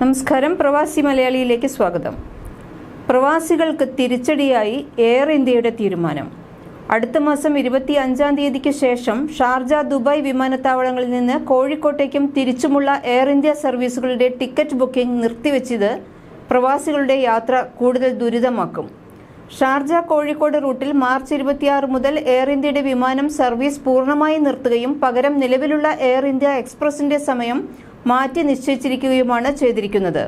നമസ്കാരം, പ്രവാസി മലയാളിയിലേക്ക് സ്വാഗതം. പ്രവാസികൾക്ക് തിരിച്ചടിയായി എയർ ഇന്ത്യയുടെ തീരുമാനം. അടുത്ത മാസം 25-ാം തീയതിക്ക് ശേഷം ഷാർജ, ദുബായ് വിമാനത്താവളങ്ങളിൽ നിന്ന് കോഴിക്കോട്ടേക്കും തിരിച്ചുമുള്ള എയർ ഇന്ത്യ സർവീസുകളുടെ ടിക്കറ്റ് ബുക്കിംഗ് നിർത്തിവെച്ചത് പ്രവാസികളുടെ യാത്ര കൂടുതൽ ദുരിതമാക്കും. ഷാർജ കോഴിക്കോട് റൂട്ടിൽ മാർച്ച് 26 മുതൽ എയർ ഇന്ത്യയുടെ വിമാനം സർവീസ് പൂർണ്ണമായി നിർത്തുകയും പകരം നിലവിലുള്ള എയർ ഇന്ത്യ എക്സ്പ്രസിന്റെ സമയം മാറ്റി നിശ്ചയിച്ചിരിക്കുകയുമാണ് ചെയ്തിരിക്കുന്നത്.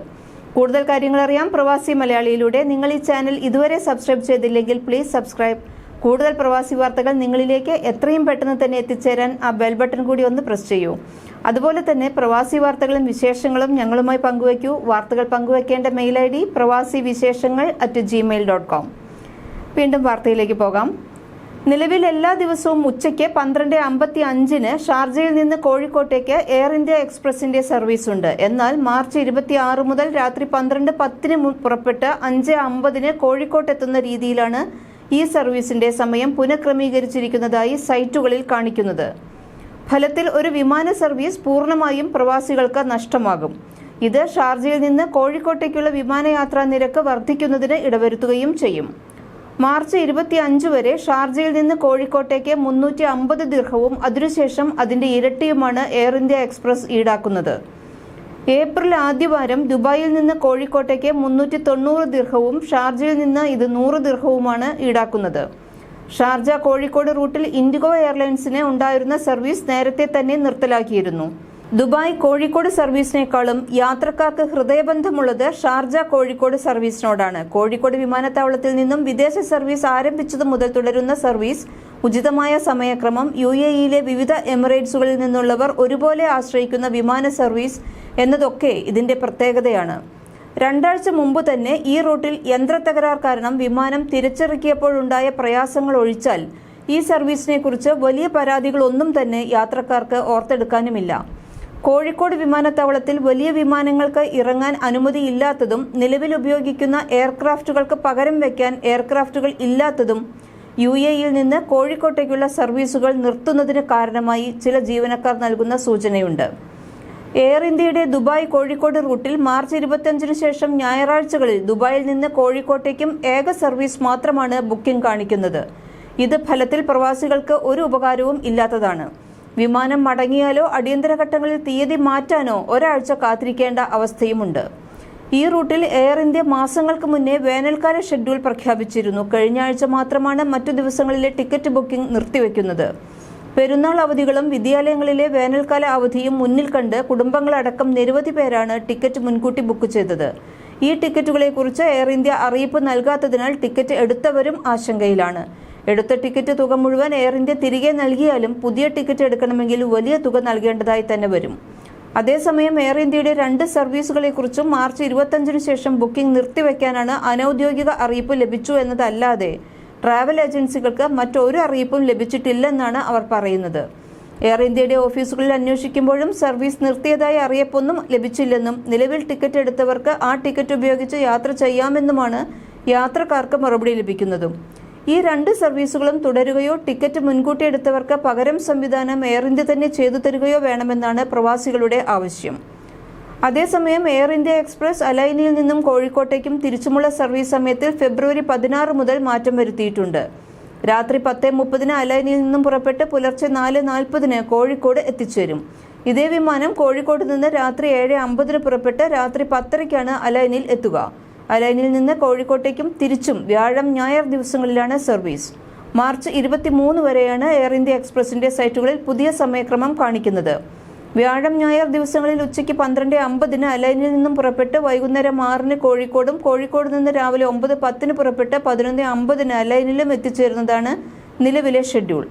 കൂടുതൽ കാര്യങ്ങൾ അറിയാം പ്രവാസി മലയാളിയിലൂടെ. നിങ്ങൾ ഈ ചാനൽ ഇതുവരെ സബ്സ്ക്രൈബ് ചെയ്തില്ലെങ്കിൽ പ്ലീസ് സബ്സ്ക്രൈബ്. കൂടുതൽ പ്രവാസി വാർത്തകൾ നിങ്ങളിലേക്ക് എത്രയും പെട്ടെന്ന് തന്നെ എത്തിച്ചേരാൻ ആ ബെൽ ബട്ടൺ കൂടി ഒന്ന് പ്രസ് ചെയ്യൂ. അതുപോലെ തന്നെ പ്രവാസി വാർത്തകളും വിശേഷങ്ങളും ഞങ്ങളുമായി പങ്കുവയ്ക്കൂ. വാർത്തകൾ പങ്കുവയ്ക്കേണ്ട മെയിൽ ID pravasiviseshanga@gmail.com. വീണ്ടും വാർത്തയിലേക്ക് പോകാം. നിലവിൽ എല്ലാ ദിവസവും ഉച്ചയ്ക്ക് 12:55 ഷാർജയിൽ നിന്ന് കോഴിക്കോട്ടേക്ക് എയർ ഇന്ത്യ എക്സ്പ്രസിന്റെ സർവീസ് ഉണ്ട്. എന്നാൽ മാർച്ച് 26 മുതൽ രാത്രി 12:10 പുറപ്പെട്ട് 5:50 കോഴിക്കോട്ടെത്തുന്ന രീതിയിലാണ് ഈ സർവീസിന്റെ സമയം പുനഃക്രമീകരിച്ചിരിക്കുന്നതായി സൈറ്റുകളിൽ കാണിക്കുന്നത്. ഫലത്തിൽ ഒരു വിമാന സർവീസ് പൂർണ്ണമായും പ്രവാസികൾക്ക് നഷ്ടമാകും. ഇത് ഷാർജയിൽ നിന്ന് കോഴിക്കോട്ടേക്കുള്ള വിമാനയാത്രാ നിരക്ക് വർദ്ധിക്കുന്നതിന് ഇടവരുത്തുകയും ചെയ്യും. മാർച്ച് 25 വരെ ഷാർജയിൽ നിന്ന് കോഴിക്കോട്ടേക്ക് 350 ദിർഹവും അതിനുശേഷം അതിന്റെ ഇരട്ടിയുമാണ് എയർ ഇന്ത്യ എക്സ്പ്രസ് ഈടാക്കുന്നത്. ഏപ്രിൽ ആദ്യവാരം ദുബായിൽ നിന്ന് കോഴിക്കോട്ടേക്ക് 390 ദിർഹവും ഷാർജയിൽ നിന്ന് ഇത് 100 ദിർഹവുമാണ് ഈടാക്കുന്നത്. ഷാർജ കോഴിക്കോട് റൂട്ടിൽ ഇൻഡിഗോ എയർലൈൻസിന് ഉണ്ടായിരുന്ന സർവീസ് നേരത്തെ തന്നെ നിർത്തലാക്കിയിരുന്നു. ദുബായ് കോഴിക്കോട് സർവീസിനേക്കാളും യാത്രക്കാർക്ക് ഹൃദയബന്ധമുള്ളത് ഷാർജ കോഴിക്കോട് സർവീസിനോടാണ്. കോഴിക്കോട് വിമാനത്താവളത്തിൽ നിന്നും വിദേശ സർവീസ് ആരംഭിച്ചതു മുതൽ തുടരുന്ന സർവീസ്, ഉചിതമായ സമയക്രമം, UAEയിലെ വിവിധ എമിറേറ്റ്സുകളിൽ നിന്നുള്ളവർ ഒരുപോലെ ആശ്രയിക്കുന്ന വിമാന സർവീസ് എന്നതൊക്കെ ഇതിന്റെ പ്രത്യേകതയാണ്. 2 ആഴ്ച മുമ്പ് തന്നെ ഈ റൂട്ടിൽ യന്ത്രത്തകരാർ കാരണം വിമാനം തിരിച്ചിറക്കിയപ്പോഴുണ്ടായ പ്രയാസങ്ങൾ ഒഴിച്ചാൽ ഈ സർവീസിനെ കുറിച്ച് വലിയ പരാതികളൊന്നും തന്നെ യാത്രക്കാർക്ക് ഓർത്തെടുക്കാനുമില്ല. കോഴിക്കോട് വിമാനത്താവളത്തിൽ വലിയ വിമാനങ്ങൾക്ക് ഇറങ്ങാൻ അനുമതിയില്ലാത്തതും നിലവിൽ ഉപയോഗിക്കുന്ന എയർക്രാഫ്റ്റുകൾക്ക് പകരം വയ്ക്കാൻ എയർക്രാഫ്റ്റുകൾ ഇല്ലാത്തതും UAEയിൽ നിന്ന് കോഴിക്കോട്ടേക്കുള്ള സർവീസുകൾ നിർത്തുന്നതിന് കാരണമായി ചില ജീവനക്കാർ നൽകുന്ന സൂചനയുണ്ട്. എയർ ഇന്ത്യയുടെ ദുബായ് കോഴിക്കോട് റൂട്ടിൽ മാർച്ച് 25 ശേഷം ഞായറാഴ്ചകളിൽ ദുബായിൽ നിന്ന് കോഴിക്കോട്ടേക്കും ഏക സർവീസ് മാത്രമാണ് ബുക്കിംഗ് കാണിക്കുന്നത്. ഇത് ഫലത്തിൽ പ്രവാസികൾക്ക് ഒരു ഉപകാരവും ഇല്ലാത്തതാണ്. വിമാനം മടങ്ങിയാലോ അടിയന്തര ഘട്ടങ്ങളിൽ തീയതി മാറ്റാനോ ഒരാഴ്ച കാത്തിരിക്കേണ്ട അവസ്ഥയുമുണ്ട്. ഈ റൂട്ടിൽ എയർ ഇന്ത്യ മാസങ്ങൾക്ക് മുന്നേ വേനൽക്കാല ഷെഡ്യൂൾ പ്രഖ്യാപിച്ചിരുന്നു. കഴിഞ്ഞ ആഴ്ച മാത്രമാണ് മറ്റു ദിവസങ്ങളിലെ ടിക്കറ്റ് ബുക്കിംഗ് നിർത്തിവെക്കുന്നത്. പെരുന്നാൾ അവധികളും വിദ്യാലയങ്ങളിലെ വേനൽക്കാല അവധിയും മുന്നിൽ കണ്ട് കുടുംബങ്ങളടക്കം നിരവധി പേരാണ് ടിക്കറ്റ് മുൻകൂട്ടി ബുക്ക് ചെയ്തത്. ഈ ടിക്കറ്റുകളെക്കുറിച്ച് എയർ ഇന്ത്യ അറിയിപ്പ് നൽകാത്തതിനാൽ ടിക്കറ്റ് എടുത്തവരും ആശങ്കയിലാണ്. എടുത്ത ടിക്കറ്റ് തുക മുഴുവൻ എയർ ഇന്ത്യ തിരികെ നൽകിയാലും പുതിയ ടിക്കറ്റ് എടുക്കണമെങ്കിൽ വലിയ തുക നൽകേണ്ടതായി തന്നെ വരും. അതേസമയം എയർ ഇന്ത്യയുടെ 2 സർവീസുകളെക്കുറിച്ചും മാർച്ച് 25 ശേഷം ബുക്കിംഗ് നിർത്തിവെക്കാനാണ് അനൌദ്യോഗിക അറിയിപ്പ് ലഭിച്ചു എന്നതല്ലാതെ ട്രാവൽ ഏജൻസികൾക്ക് മറ്റൊരു അറിയിപ്പും ലഭിച്ചിട്ടില്ലെന്നാണ് അവർ പറയുന്നത്. എയർ ഇന്ത്യയുടെ ഓഫീസുകളിൽ അന്വേഷിക്കുമ്പോഴും സർവീസ് നിർത്തിയതായി അറിയിപ്പൊന്നും ലഭിച്ചില്ലെന്നും നിലവിൽ ടിക്കറ്റ് എടുത്തവർക്ക് ആ ടിക്കറ്റ് ഉപയോഗിച്ച് യാത്ര ചെയ്യാമെന്നുമാണ് യാത്രക്കാർക്ക് മറുപടി ലഭിക്കുന്നതും. ഈ 2 സർവീസുകളും തുടരുകയോ ടിക്കറ്റ് മുൻകൂട്ടി എടുത്തവർക്ക് പകരം സംവിധാനം എയർ ഇന്ത്യ തന്നെ ചെയ്തു തരികയോ വേണമെന്നാണ് പ്രവാസികളുടെ ആവശ്യം. അതേസമയം എയർ ഇന്ത്യ എക്സ്പ്രസ് അലൈനിൽ നിന്നും കോഴിക്കോട്ടേക്കും തിരിച്ചുമുള്ള സർവീസ് സമയത്തിൽ ഫെബ്രുവരി 16 മുതൽ മാറ്റം വരുത്തിയിട്ടുണ്ട്. രാത്രി 10:30 അലൈനിൽ നിന്നും പുറപ്പെട്ട് പുലർച്ചെ 4:40 കോഴിക്കോട് എത്തിച്ചേരും. ഇതേ വിമാനം കോഴിക്കോട് നിന്ന് രാത്രി 7:50 പുറപ്പെട്ട് രാത്രി 10:00 അലൈനിൽ എത്തുക. അലൈനിൽ നിന്ന് കോഴിക്കോട്ടേക്കും തിരിച്ചും വ്യാഴം, ഞായർ ദിവസങ്ങളിലാണ് സർവീസ്. മാർച്ച് 23 വരെയാണ് എയർ ഇന്ത്യ എക്സ്പ്രസിന്റെ സൈറ്റുകളിൽ പുതിയ സമയക്രമം കാണിക്കുന്നത്. വ്യാഴം, ഞായർ ദിവസങ്ങളിൽ ഉച്ചയ്ക്ക് 12:50 അലൈനിൽ നിന്നും പുറപ്പെട്ട് വൈകുന്നേരം 6 കോഴിക്കോടും കോഴിക്കോട് നിന്ന് രാവിലെ 9:10 പുറപ്പെട്ട് 11:50 അലൈനിലും എത്തിച്ചേരുന്നതാണ് നിലവിലെ ഷെഡ്യൂൾ.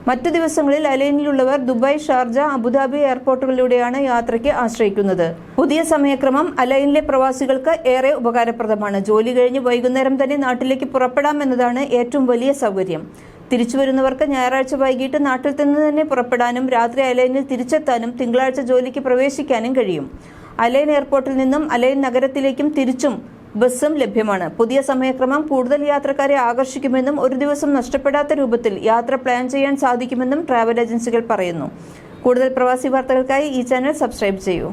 മറ്റു ദിവസങ്ങളിൽ അലൈനിലുള്ളവർ ദുബായ്, ഷാർജ, അബുദാബി എയർപോർട്ടുകളിലൂടെയാണ് യാത്രയ്ക്ക് ആശ്രയിക്കുന്നത്. പുതിയ സമയക്രമം അലൈനിലെ പ്രവാസികൾക്ക് ഏറെ ഉപകാരപ്രദമാണ്. ജോലി കഴിഞ്ഞ് വൈകുന്നേരം തന്നെ നാട്ടിലേക്ക് പുറപ്പെടാമെന്നതാണ് ഏറ്റവും വലിയ സൗകര്യം. തിരിച്ചു വരുന്നവർക്ക് ഞായറാഴ്ച വൈകിട്ട് നാട്ടിൽ നിന്ന് തന്നെ പുറപ്പെടാനും രാത്രി അലൈനിൽ തിരിച്ചെത്താനും തിങ്കളാഴ്ച ജോലിക്ക് പ്രവേശിക്കാനും കഴിയും. അലൈൻ എയർപോർട്ടിൽ നിന്നും അലൈൻ നഗരത്തിലേക്കും തിരിച്ചും ബസ്സും ലഭ്യമാണ്. പുതിയ സമയക്രമം കൂടുതൽ യാത്രക്കാരെ ആകർഷിക്കുമെന്നും ഒരു ദിവസം നഷ്ടപ്പെടാത്ത രൂപത്തിൽ യാത്ര പ്ലാൻ ചെയ്യാൻ സാധിക്കുമെന്നും ട്രാവൽ ഏജൻസികൾ പറയുന്നു. കൂടുതൽ പ്രവാസി വാർത്തകൾക്കായി ഈ ചാനൽ സബ്സ്ക്രൈബ് ചെയ്യൂ.